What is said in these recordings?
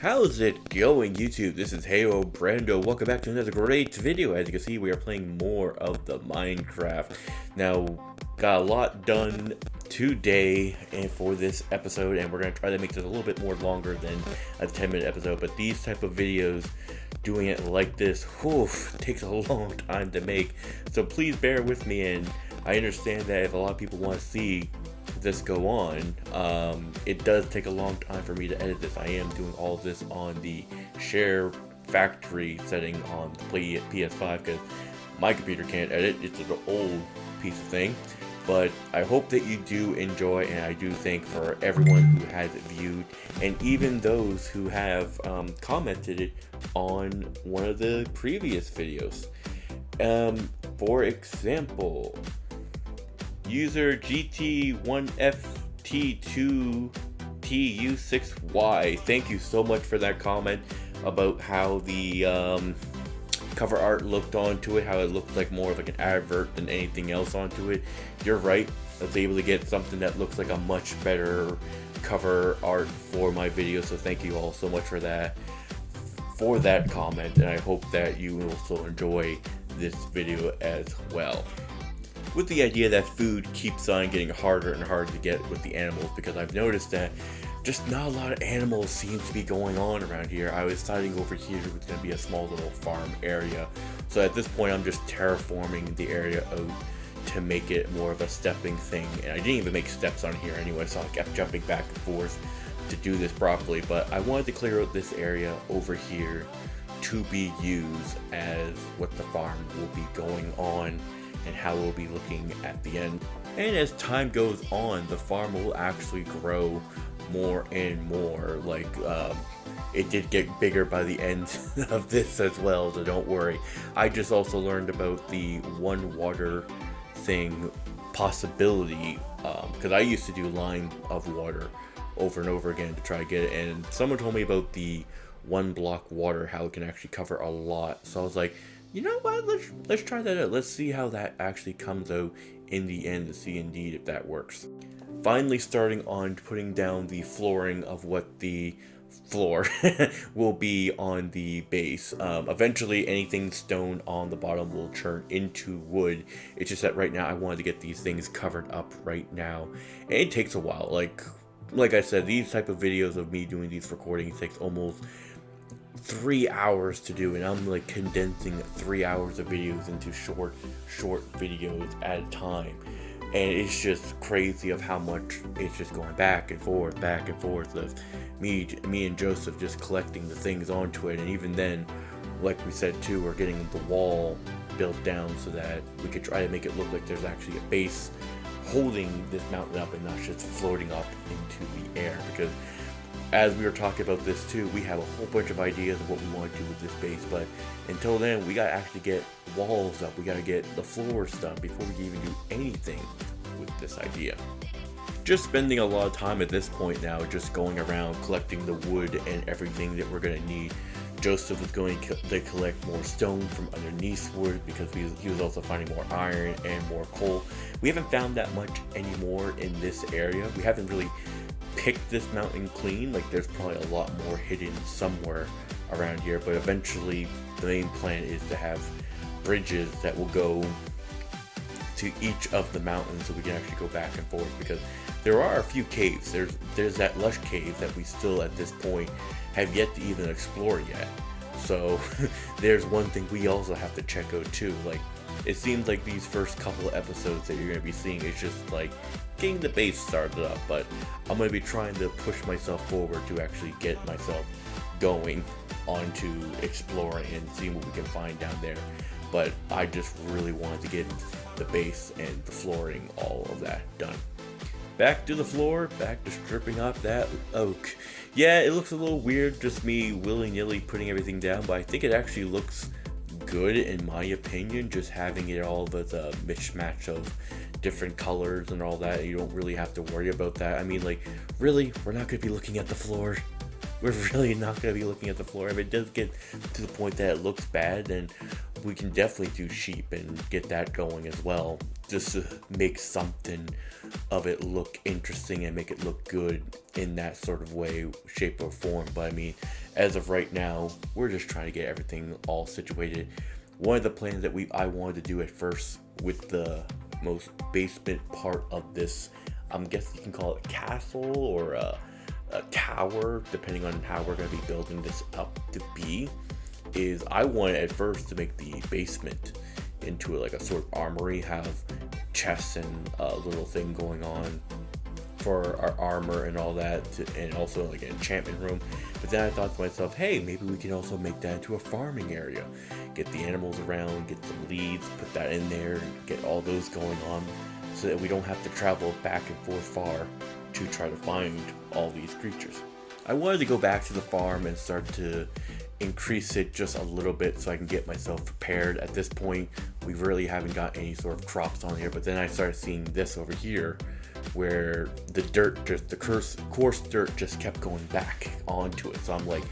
How's it going, YouTube? This is HeyHoBrando. Welcome back to another great video. As you can see, we are playing more of the Minecraft. Now, got a lot done today and for this episode, and we're going to try to make this a little bit more longer than a 10-minute episode. But these type of videos, doing it like this, takes a long time to make. So please bear with me, and I understand that if a lot of people want to see this go on, it does take a long time for me to edit this. I am doing all of this on the share factory setting on the PS5 because my computer can't edit. It's an old piece of thing, but I hope that you do enjoy, and I do thank for everyone who has viewed and even those who have commented it on one of the previous videos. For example, user GT1FT2TU6Y, thank you so much for that comment about how the cover art looked onto it, how it looked like more of like an advert than anything else onto it. You're right, I was able to get something that looks like a much better cover art for my video, so thank you all so much for that comment, and I hope that you will also enjoy this video as well. With the idea that food keeps on getting harder and harder to get with the animals, because I've noticed that just not a lot of animals seem to be going on around here. I was deciding over here it was going to be a small little farm area, so at this point I'm just terraforming the area out to make it more of a stepping thing, and I didn't even make steps on here anyway, so I kept jumping back and forth to do this properly. But I wanted to clear out this area over here to be used as what the farm will be going on and how it will be looking at the end. And as time goes on, the farm will actually grow more and more. Like, it did get bigger by the end of this as well, so don't worry. I just also learned about the one water thing possibility, because I used to do line of water over and over again to try to get it, and someone told me about the one block water, how it can actually cover a lot. So I was like, you know what, let's try that out. Let's see how that actually comes out in the end, to see indeed if that works. Finally starting on putting down the flooring of what the floor will be on the base. Eventually anything stone on the bottom will turn into wood. It's just that right now I wanted to get these things covered up right now, and it takes a while. Like I said, these type of videos of me doing these recordings takes almost 3 hours to do, and I'm like condensing 3 hours of videos into short videos at a time, and it's just crazy of how much it's just going back and forth of me and Joseph just collecting the things onto it. And even then, like we said too, we're getting the wall built down so that we could try to make it look like there's actually a base holding this mountain up and not just floating up into the air, because as we were talking about this too, we have a whole bunch of ideas of what we want to do with this base, but until then, we gotta actually get walls up, we gotta get the floors done before we can even do anything with this idea. Just spending a lot of time at this point now, just going around collecting the wood and everything that we're gonna need. Joseph was going to collect more stone from underneath wood because he was also finding more iron and more coal. We haven't found that much anymore in this area. We haven't really picked this mountain clean. Like, there's probably a lot more hidden somewhere around here, but eventually the main plan is to have bridges that will go to each of the mountains so we can actually go back and forth, because there are a few caves. There's that lush cave that we still at this point have yet to even explore yet, so there's one thing we also have to check out too. Like, it seems like these first couple of episodes that you're going to be seeing is just like getting the base started up, but I'm going to be trying to push myself forward to actually get myself going onto exploring and seeing what we can find down there. But I just really wanted to get the base and the flooring, all of that done. Back to the floor, back to stripping up that oak. Yeah, it looks a little weird, just me willy-nilly putting everything down, but I think it actually looks good in my opinion, just having it all with a mishmash of different colors and all that. You don't really have to worry about that. I mean, like, really, we're not going to be looking at the floor. We're really not going to be looking at the floor. If it does get to the point that it looks bad, then we can definitely do sheep and get that going as well, just to make something of it look interesting and make it look good in that sort of way, shape, or form. But I mean, as of right now, we're just trying to get everything all situated. One of the plans that I wanted to do at first with the most basement part of this, I'm guessing you can call it a castle or a tower, depending on how we're going to be building this up to be, is I wanted at first to make the basement into like a sort of armory, have chests and a little thing going on for our armor and all that, and also like an enchantment room. But then I thought to myself, hey, maybe we can also make that into a farming area, get the animals around, get some leads, put that in there, and get all those going on, so that we don't have to travel back and forth far to try to find all these creatures. I wanted to go back to the farm and start to increase it just a little bit so I can get myself prepared. At this point, we really haven't got any sort of crops on here, but then I started seeing this over here where the dirt, just the coarse dirt just kept going back onto it. So I'm like,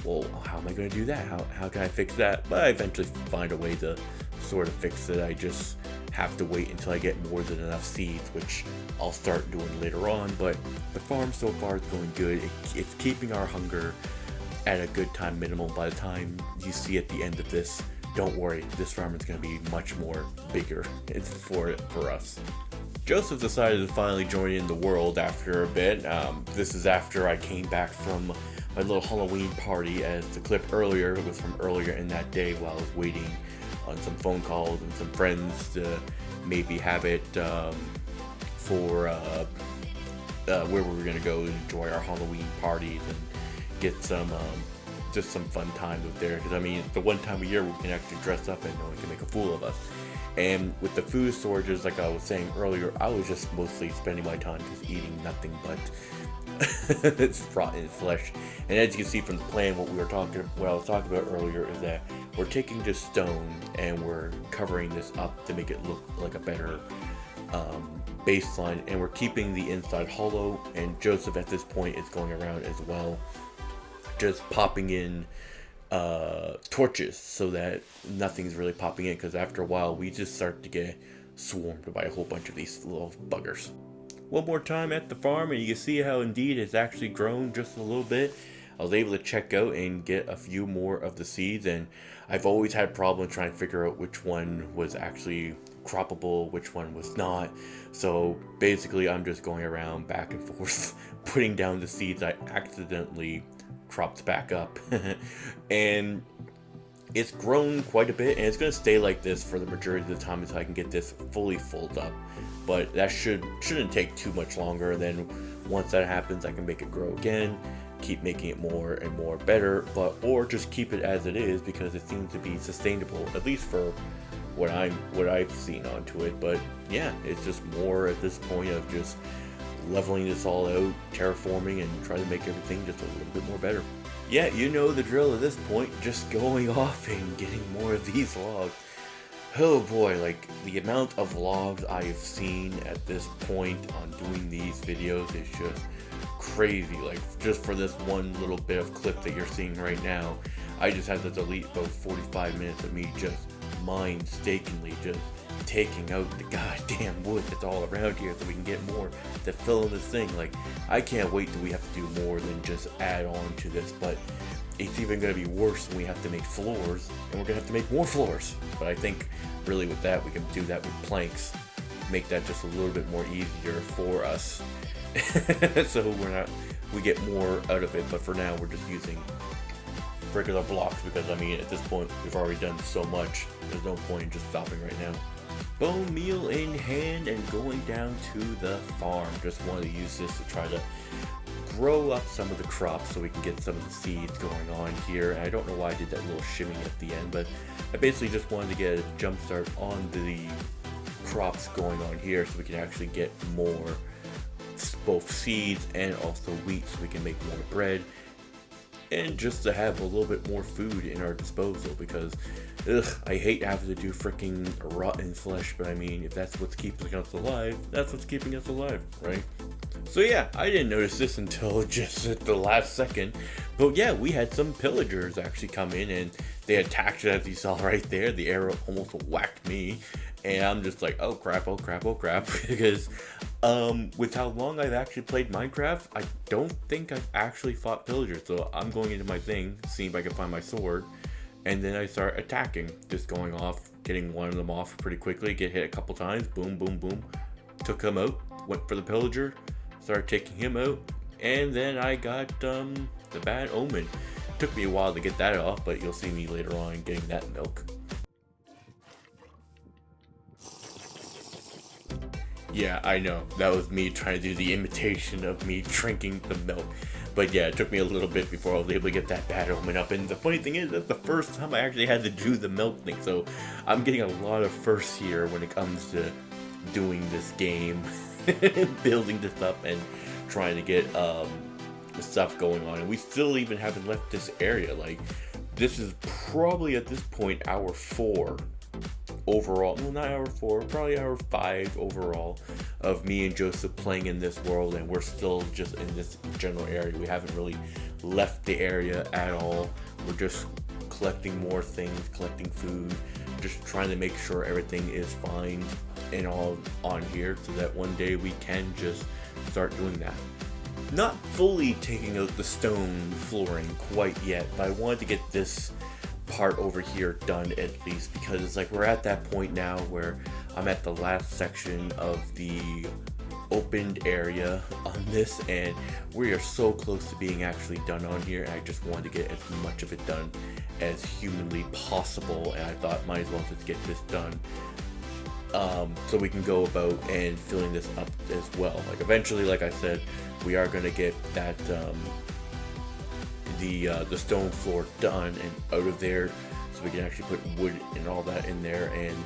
well, how am I going to do that? How can I fix that? But I eventually find a way to sort of fix it. I just have to wait until I get more than enough seeds, which I'll start doing later on. But the farm so far is going good. It's keeping our hunger at a good time minimal. By the time you see at the end of this, don't worry, this farm is going to be much more bigger for us. Joseph decided to finally join in the world after a bit. This is after I came back from my little Halloween party, as the clip earlier was from earlier in that day while I was waiting on some phone calls and some friends to maybe have it for where we were going to go and enjoy our Halloween parties and get some just some fun times up there. Because I mean, it's the one time a year we can actually dress up and no one can make a fool of us. And with the food storages, like I was saying earlier, I was just mostly spending my time just eating nothing but it's rotten flesh. And as you can see from the plan, what I was talking about earlier is that we're taking this stone and we're covering this up to make it look like a better baseline, and we're keeping the inside hollow. And Joseph at this point is going around as well, just popping in torches so that nothing's really popping in, because after a while we just start to get swarmed by a whole bunch of these little buggers. One more time at the farm, and you can see how indeed it's actually grown just a little bit. I was able to check out and get a few more of the seeds, and I've always had problems trying to figure out which one was actually croppable, which one was not. So basically I'm just going around back and forth putting down the seeds I accidentally cropped back up. And it's grown quite a bit, and it's going to stay like this for the majority of the time until I can get this fully filled up. But that shouldn't take too much longer. Then once that happens, I can make it grow again, keep making it more and more better, or just keep it as it is, because it seems to be sustainable, at least for what I've seen onto it. But yeah, it's just more at this point of just leveling this all out, terraforming, and trying to make everything just a little bit more better. Yeah, you know the drill at this point, just going off and getting more of these logs. Oh boy, like the amount of logs I have seen at this point on doing these videos is just crazy. Like just for this one little bit of clip that you're seeing right now, I just had to delete about 45 minutes of me just painstakingly just taking out the goddamn wood that's all around here so we can get more to fill in this thing. Like, I can't wait till we have to do more than just add on to this, but it's even going to be worse when we have to make floors, and we're going to have to make more floors. But I think really with that, we can do that with planks, make that just a little bit more easier for us. So we get more out of it. But for now, we're just using regular blocks, because I mean, at this point we've already done so much, there's no point in just stopping right now. Bone meal in hand and going down to the farm. Just wanted to use this to try to grow up some of the crops so we can get some of the seeds going on here. And I don't know why I did that little shimmy at the end, but I basically just wanted to get a jump start on the crops going on here so we can actually get more, both seeds and also wheat, so we can make more bread, and just to have a little bit more food in our disposal, because I hate having to do freaking rotten flesh. But I mean, if that's what's keeping us alive, that's what's keeping us alive, right? So yeah, I didn't notice this until just at the last second. But yeah, we had some pillagers actually come in and they attacked it, as you saw right there. The arrow almost whacked me. And I'm just like, oh crap, oh crap, oh crap. Because with how long I've actually played Minecraft, I don't think I've actually fought pillagers. So I'm going into my thing, seeing if I can find my sword. And then I start attacking, just going off, getting one of them off pretty quickly, get hit a couple times, boom, boom, boom. Took him out, went for the pillager, started taking him out, and then I got the bad omen. Took me a while to get that off, but you'll see me later on getting that milk. Yeah, I know, that was me trying to do the imitation of me drinking the milk. But yeah, it took me a little bit before I was able to get that bad omen up. And the funny thing is, that's the first time I actually had to do the milk thing. So I'm getting a lot of firsts here when it comes to doing this game. Building this up and trying to get stuff going on. And we still even haven't left this area. Like, this is probably at this point hour 4 overall. Well, not hour 4, probably hour 5 overall of me and Joseph playing in this world, and we're still just in this general area. We haven't really left the area at all. We're just collecting more things, collecting food, just trying to make sure everything is fine and all on here, so that one day we can just start doing that. Not fully taking out the stone flooring quite yet, but I wanted to get this part over here done at least, because it's like we're at that point now where I'm at the last section of the opened area on this, and we are so close to being actually done on here, and I just wanted to get as much of it done as humanly possible, and I thought might as well just get this done so we can go about and filling this up as well. Like eventually, like I said, we are going to get that the stone floor done and out of there, so we can actually put wood and all that in there. And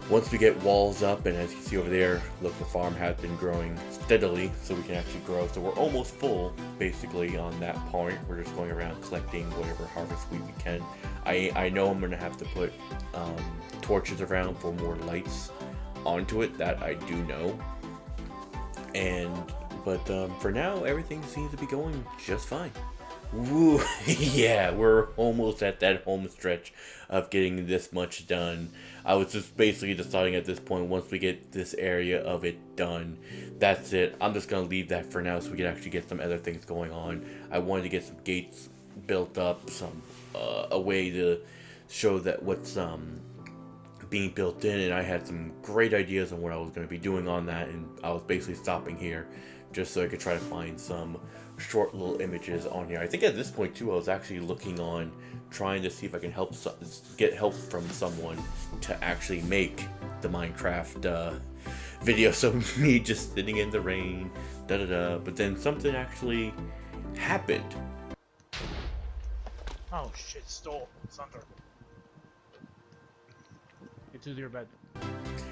once we get walls up, and as you see over there, look, the farm has been growing steadily, so we can actually grow. So we're almost full basically on that point. We're just going around collecting whatever harvest we can. I know I'm gonna have to put torches around for more lights onto it, that I do know. But for now, everything seems to be going just fine. Woo, yeah, we're almost at that home stretch of getting this much done. I was just basically deciding at this point, once we get this area of it done, that's it. I'm just going to leave that for now so we can actually get some other things going on. I wanted to get some gates built up, some a way to show that what's being built in, and I had some great ideas on what I was going to be doing on that, and I was basically stopping here just so I could try to find some short little images on here. I think at this point too, I was actually looking on trying to see if I can get help from someone to actually make the Minecraft video. So me just sitting in the rain, but then something actually happened. Oh shit, storm, thunder. Get to your bed.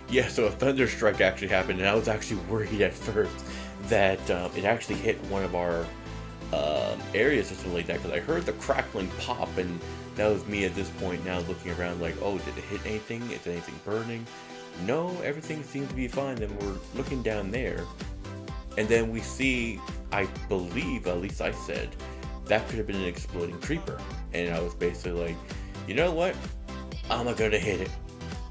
Yeah, so a thunderstrike actually happened, and I was actually worried at first that it actually hit one of our areas or something like that, because I heard the crackling pop, and that was me at this point now looking around like, oh, did it hit anything? Is anything burning? No, everything seems to be fine. Then we're looking down there, and then we see, I believe, at least I said, that could have been an exploding creeper. And I was basically like, you know what? I'm not gonna hit it.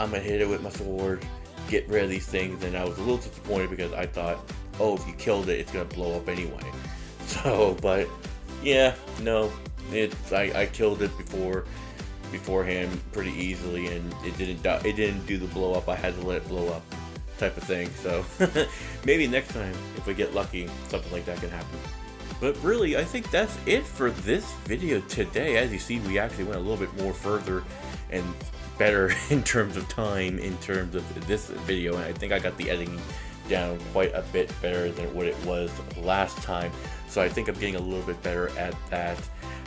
I'm gonna hit it with my sword, get rid of these things. And I was a little disappointed because I thought, oh, if you killed it, it's gonna blow up anyway. So, but yeah, no, I killed it beforehand pretty easily, and it didn't die. It didn't do the blow up. I had to let it blow up, type of thing. So maybe next time, if we get lucky, something like that can happen. But really, I think that's it for this video today. As you see, we actually went a little bit more further and better in terms of time, in terms of this video, and I think I got the editing down quite a bit better than what it was last time. So I think I'm getting a little bit better at that.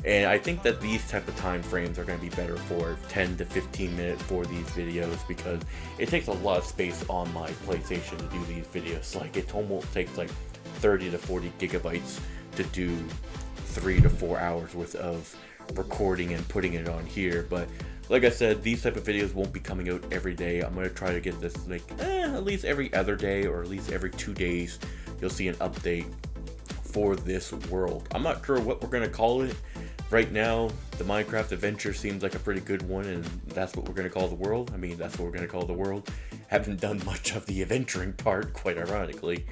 And I think that these type of time frames are going to be better for 10 to 15 minutes for these videos, because it takes a lot of space on my PlayStation to do these videos. Like, it almost takes like 30 to 40 gigabytes to do 3 to 4 hours worth of recording and putting it on here. But like I said, these type of videos won't be coming out every day. I'm going to try to get this like at least every other day, or at least every 2 days, you'll see an update for this world. I'm not sure what we're going to call it. Right now, the Minecraft adventure seems like a pretty good one, and that's what we're going to call the world. I mean, that's what we're going to call the world. Haven't done much of the adventuring part, quite ironically.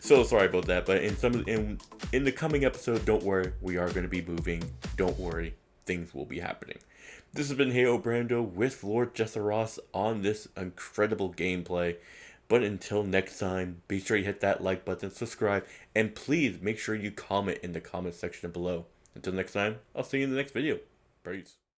So sorry about that, but in the coming episode, don't worry, we are going to be moving. Don't worry, things will be happening. This has been HeyHoBrando with Lord Jesseros on this incredible gameplay. But until next time, be sure you hit that like button, subscribe, and please make sure you comment in the comment section below. Until next time, I'll see you in the next video. Peace.